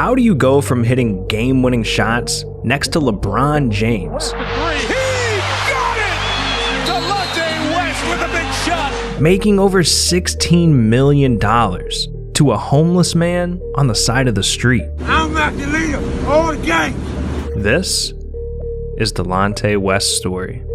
how do you go from hitting game-winning shots next to LeBron James? He got it! Delonte West with a big shot! Making over $16 million to a homeless man on the side of the street. I'm not the leader all the game. This is Delonte West's story.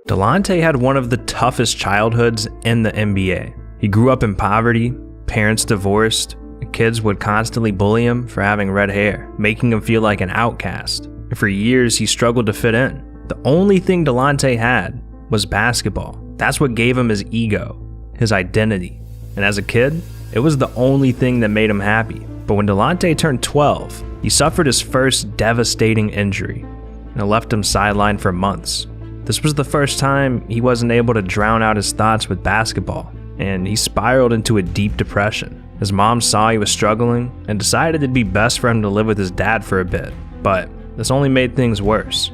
Delonte had one of the toughest childhoods in the NBA. He grew up in poverty, parents divorced, and kids would constantly bully him for having red hair, making him feel like an outcast. And for years, he struggled to fit in. The only thing Delonte had was basketball. That's what gave him his ego, his identity. And as a kid, it was the only thing that made him happy. But when Delonte turned 12, he suffered his first devastating injury, and it left him sidelined for months. This was the first time he wasn't able to drown out his thoughts with basketball, and he spiraled into a deep depression. His mom saw he was struggling and decided it'd be best for him to live with his dad for a bit, but this only made things worse.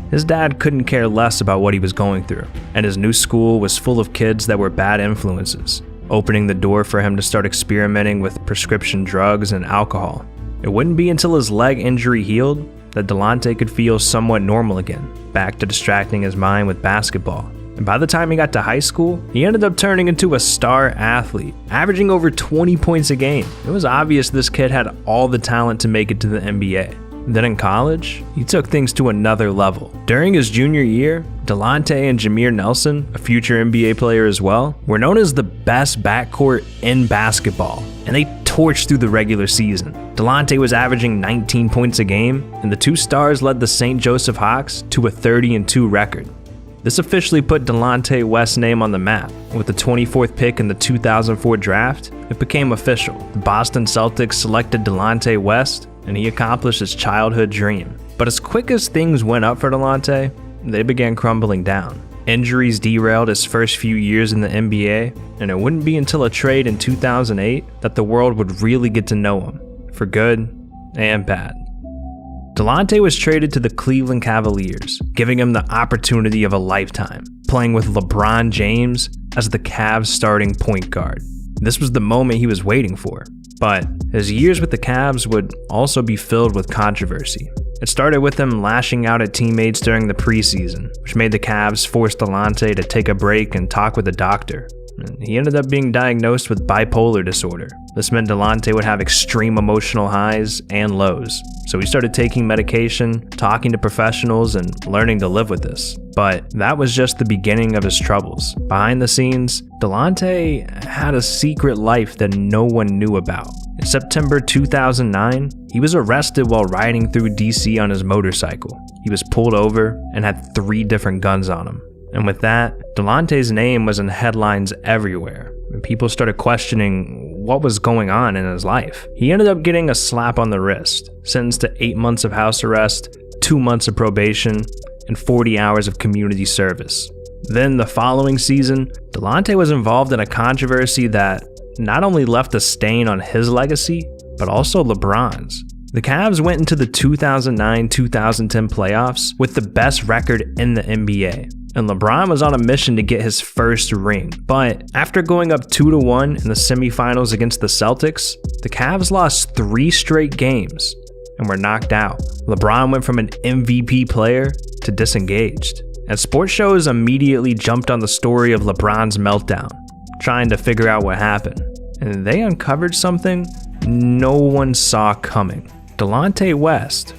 His dad couldn't care less about what he was going through, and his new school was full of kids that were bad influences, opening the door for him to start experimenting with prescription drugs and alcohol. It wouldn't be until his leg injury healed that Delonte could feel somewhat normal again, back to distracting his mind with basketball. And by the time he got to high school, he ended up turning into a star athlete, averaging over 20 points a game. It was obvious this kid had all the talent to make it to the NBA. Then in college, he took things to another level. During his junior year, Delonte and Jameer Nelson, a future NBA player as well, were known as the best backcourt in basketball, and they torched through the regular season. Delonte was averaging 19 points a game, and the two stars led the St. Joseph Hawks to a 30-2 record. This officially put Delonte West's name on the map. With the 24th pick in the 2004 draft, it became official. The Boston Celtics selected Delonte West, and he accomplished his childhood dream. But as quick as things went up for Delonte, they began crumbling down. Injuries derailed his first few years in the NBA, and it wouldn't be until a trade in 2008 that the world would really get to know him, for good and bad. Delonte was traded to the Cleveland Cavaliers, giving him the opportunity of a lifetime, playing with LeBron James as the Cavs' starting point guard. This was the moment he was waiting for. But his years with the Cavs would also be filled with controversy. It started with him lashing out at teammates during the preseason, which made the Cavs force Delonte to take a break and talk with a doctor. And he ended up being diagnosed with bipolar disorder. This meant Delonte would have extreme emotional highs and lows. So he started taking medication, talking to professionals, and learning to live with this. But that was just the beginning of his troubles. Behind the scenes, Delonte had a secret life that no one knew about. In September 2009, he was arrested while riding through DC on his motorcycle. He was pulled over and had 3 different guns on him. And with that, Delonte's name was in headlines everywhere, and people started questioning what was going on in his life. He ended up getting a slap on the wrist, sentenced to 8 months of house arrest, 2 months of probation, and 40 hours of community service. Then the following season, Delonte was involved in a controversy that not only left a stain on his legacy, but also LeBron's. The Cavs went into the 2009-2010 playoffs with the best record in the NBA. And LeBron was on a mission to get his first ring. But after going up 2-1 in the semifinals against the Celtics, the Cavs lost 3 straight games and were knocked out. LeBron went from an MVP player to disengaged. And sports shows immediately jumped on the story of LeBron's meltdown, trying to figure out what happened. And they uncovered something no one saw coming. Delonte West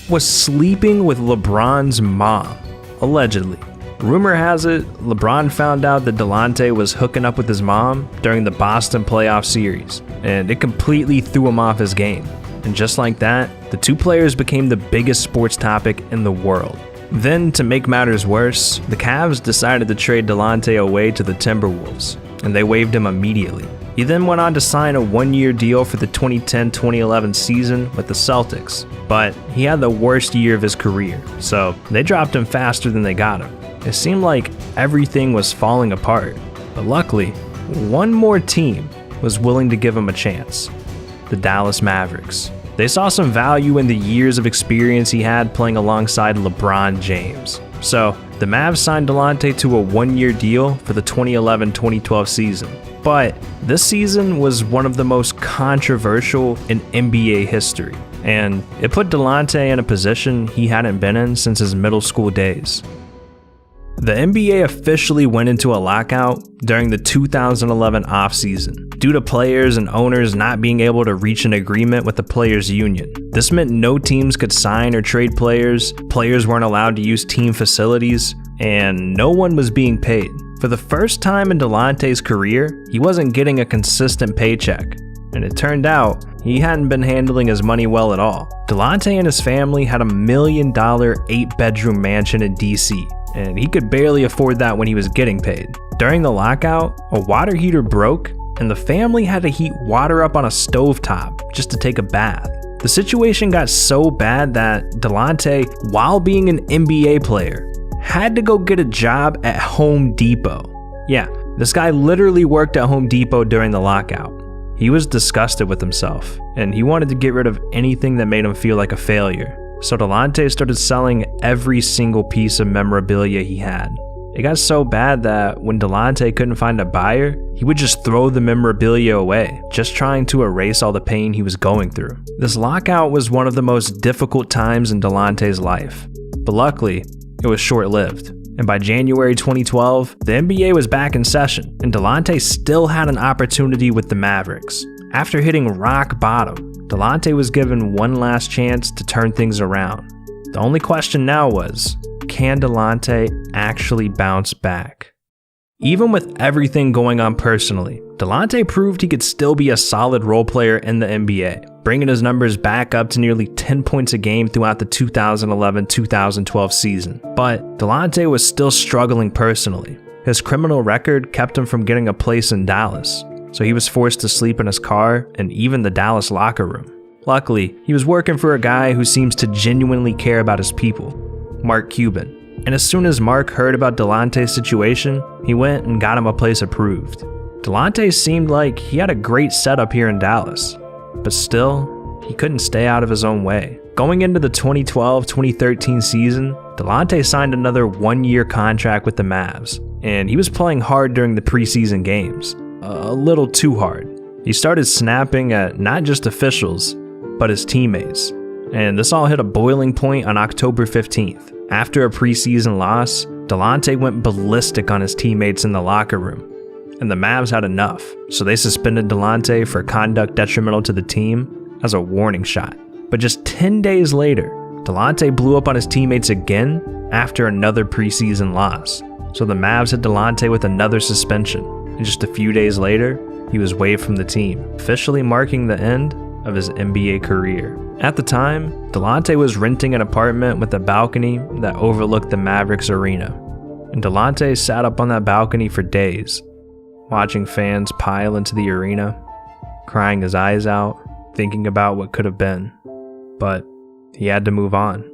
was sleeping with LeBron's mom, allegedly. Rumor has it, LeBron found out that Delonte was hooking up with his mom during the Boston playoff series, and it completely threw him off his game. And just like that, the two players became the biggest sports topic in the world. Then, to make matters worse, the Cavs decided to trade Delonte away to the Timberwolves, and they waived him immediately. He then went on to sign a 1-year deal for the 2010-2011 season with the Celtics, but he had the worst year of his career, so they dropped him faster than they got him. It seemed like everything was falling apart, but luckily, one more team was willing to give him a chance: the Dallas Mavericks. They saw some value in the years of experience he had playing alongside LeBron James. So, the The Mavs signed Delonte to a one-year deal for the 2011-2012 season. But this season was one of the most controversial in NBA history, and it put Delonte in a position he hadn't been in since his middle school days. The NBA officially went into a lockout during the 2011 offseason due to players and owners not being able to reach an agreement with the players' union. This meant no teams could sign or trade players, players weren't allowed to use team facilities, and no one was being paid. For the first time in Delonte's career, he wasn't getting a consistent paycheck, and it turned out he hadn't been handling his money well at all. Delonte and his family had a $1 million 8-bedroom mansion in DC, and he could barely afford that when he was getting paid. During the lockout, a water heater broke, and the family had to heat water up on a stovetop just to take a bath. The situation got so bad that Delonte, while being an NBA player, had to go get a job at Home Depot. Yeah, this guy literally worked at Home Depot during the lockout. He was disgusted with himself, and he wanted to get rid of anything that made him feel like a failure. So Delonte started selling every single piece of memorabilia he had. It got so bad that when Delonte couldn't find a buyer, he would just throw the memorabilia away, just trying to erase all the pain he was going through. This lockout was one of the most difficult times in Delonte's life, but luckily, it was short-lived. And by January 2012, the NBA was back in session, and Delonte still had an opportunity with the Mavericks. After hitting rock bottom, Delonte was given one last chance to turn things around. The only question now was, can Delonte actually bounce back? Even with everything going on personally, Delonte proved he could still be a solid role player in the NBA, bringing his numbers back up to nearly 10 points a game throughout the 2011-2012 season. But Delonte was still struggling personally. His criminal record kept him from getting a place in Dallas, so he was forced to sleep in his car and even the Dallas locker room. Luckily, he was working for a guy who seems to genuinely care about his people, Mark Cuban. And as soon as Mark heard about Delonte's situation, he went and got him a place approved. Delonte seemed like he had a great setup here in Dallas, but still, he couldn't stay out of his own way. Going into the 2012-2013 season, Delonte signed another one-year contract with the Mavs, and he was playing hard during the preseason games. A little too hard. He started snapping at not just officials, but his teammates. And this all hit a boiling point on October 15th. After a preseason loss, Delonte went ballistic on his teammates in the locker room. And the Mavs had enough, so they suspended Delonte for conduct detrimental to the team as a warning shot. But just 10 days later, Delonte blew up on his teammates again after another preseason loss. So the Mavs hit Delonte with another suspension. And just a few days later, he was waived from the team, officially marking the end of his NBA career. At the time, Delonte was renting an apartment with a balcony that overlooked the Mavericks arena. And Delonte sat up on that balcony for days, watching fans pile into the arena, crying his eyes out, thinking about what could have been. But he had to move on.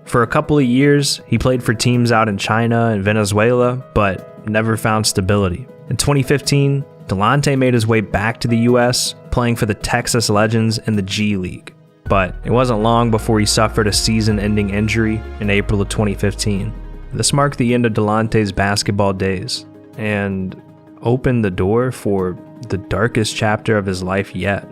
For a couple of years, he played for teams out in China and Venezuela, but never found stability. In 2015, Delonte made his way back to the US, playing for the Texas Legends in the G League. But it wasn't long before he suffered a season-ending injury in April of 2015. This marked the end of Delonte's basketball days, and opened the door for the darkest chapter of his life yet.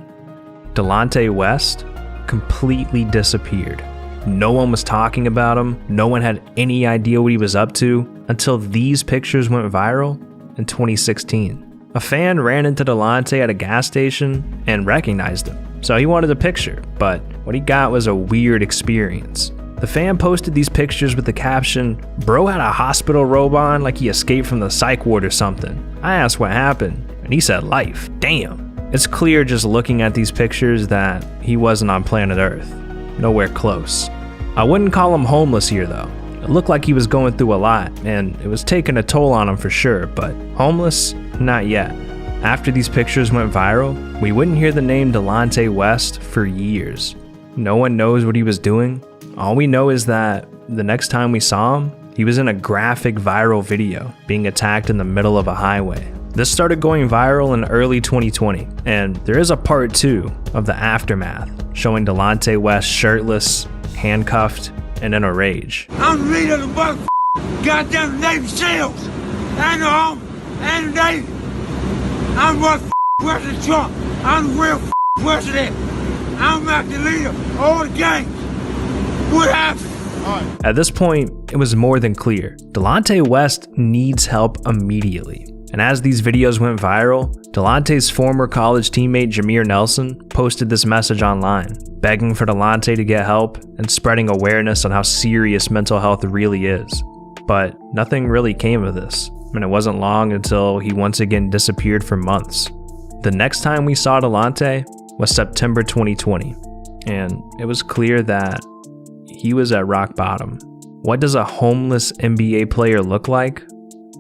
Delonte West completely disappeared. No one was talking about him, no one had any idea what he was up to, until these pictures went viral in 2016. A fan ran into Delonte at a gas station and recognized him, so he wanted a picture, but what he got was a weird experience. The fan posted these pictures with the caption, "Bro had a hospital robe on like he escaped from the psych ward or something." I asked what happened, and he said life. Damn. It's clear just looking at these pictures that he wasn't on planet Earth. Nowhere close. I wouldn't call him homeless here though. It looked like he was going through a lot, and it was taking a toll on him for sure, but homeless? Not yet. After these pictures went viral, we wouldn't hear the name Delonte West for years. No one knows what he was doing. All we know is that the next time we saw him, he was in a graphic viral video being attacked in the middle of a highway. This started going viral in early 2020, and there is a part 2 of the aftermath showing Delonte West shirtless, handcuffed, and in a rage. I'm the leader of the motherfucking goddamn Navy SEALs and the Army and the Navy. I'm what President Trump. I'm the real president. I'm like the leader of all the gangs. What happened? At this point, it was more than clear. Delonte West needs help immediately. And as these videos went viral, Delonte's former college teammate Jameer Nelson posted this message online, begging for Delonte to get help and spreading awareness on how serious mental health really is. But nothing really came of this, and it wasn't long until he once again disappeared for months. The next time we saw Delonte was September 2020, and it was clear that he was at rock bottom. What does a homeless NBA player look like?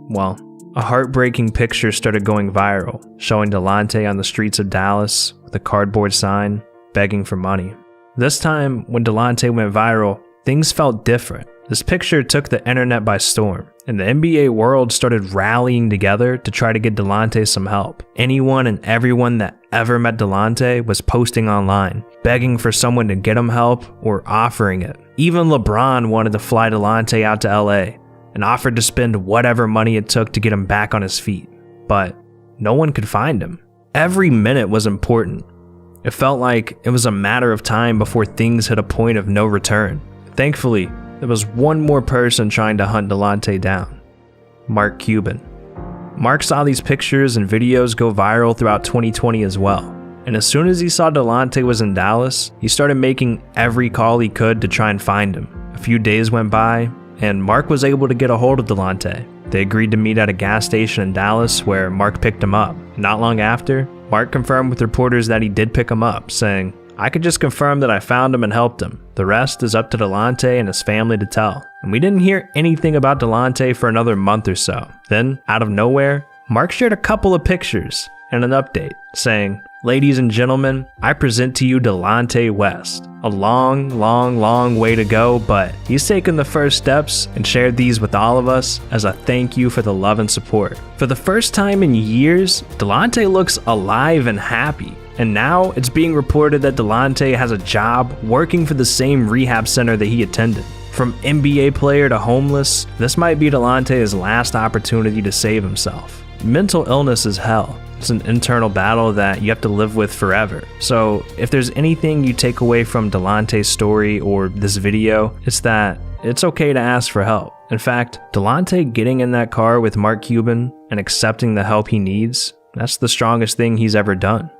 Well, a heartbreaking picture started going viral, showing Delonte on the streets of Dallas with a cardboard sign, begging for money. This time, when Delonte went viral, things felt different. This picture took the internet by storm, and the NBA world started rallying together to try to get Delonte some help. Anyone and everyone that ever met Delonte was posting online, begging for someone to get him help or offering it. Even LeBron wanted to fly Delonte out to LA and offered to spend whatever money it took to get him back on his feet. But no one could find him. Every minute was important. It felt like it was a matter of time before things hit a point of no return. Thankfully, there was one more person trying to hunt Delonte down: Mark Cuban. Mark saw these pictures and videos go viral throughout 2020 as well. And as soon as he saw Delonte was in Dallas, he started making every call he could to try and find him. A few days went by, and Mark was able to get a hold of Delonte. They agreed to meet at a gas station in Dallas where Mark picked him up. Not long after, Mark confirmed with reporters that he did pick him up, saying, "I could just confirm that I found him and helped him. The rest is up to Delonte and his family to tell." And we didn't hear anything about Delonte for another month or so. Then, out of nowhere, Mark shared a couple of pictures and an update, saying, "Ladies and gentlemen, I present to you Delonte West. A long way to go, but he's taken the first steps and shared these with all of us as a thank you for the love and support." For the first time in years, Delonte looks alive and happy. And now it's being reported that Delonte has a job working for the same rehab center that he attended. From NBA player to homeless, this might be Delonte's last opportunity to save himself. Mental illness is hell. It's an internal battle that you have to live with forever. So if there's anything you take away from Delonte's story or this video, it's that it's okay to ask for help. In fact, Delonte getting in that car with Mark Cuban and accepting the help he needs, that's the strongest thing he's ever done.